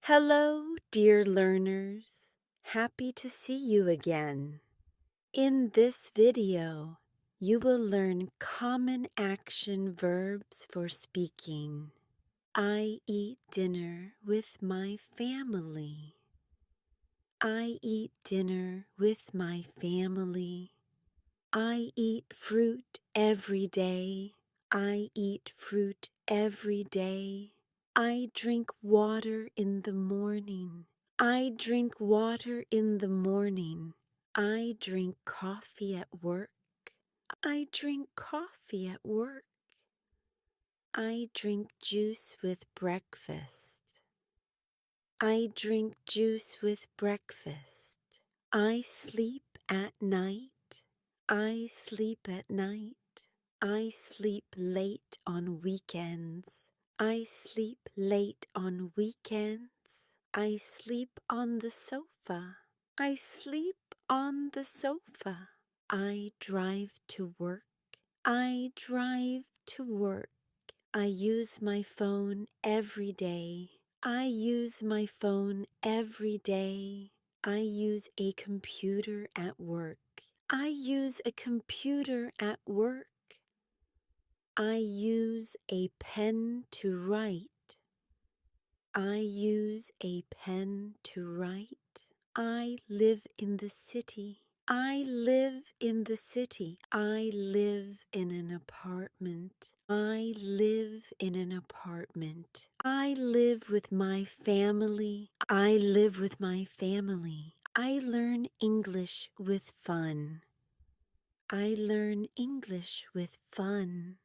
Hello, dear learners. Happy to see you again. In this video, you will learn common action verbs for speaking. I eat dinner with my family. I eat dinner with my family. I eat fruit every day. I eat fruit every day. I drink water in the morning. I drink water in the morning. I drink coffee at work. I drink coffee at work. I drink juice with breakfast. I drink juice with breakfast. I sleep at night. I sleep at night. I sleep late on weekends. I sleep late on weekends. I sleep on the sofa. I sleep on the sofa. I drive to work. I drive to work. I use my phone every day. I use my phone every day. I use a computer at work. I use a computer at work. I use a pen to write. I use a pen to write. I live in the city. I live in the city. I live in an apartment. I live in an apartment. I live with my family. I live with my family. I learn English with fun. I learn English with fun.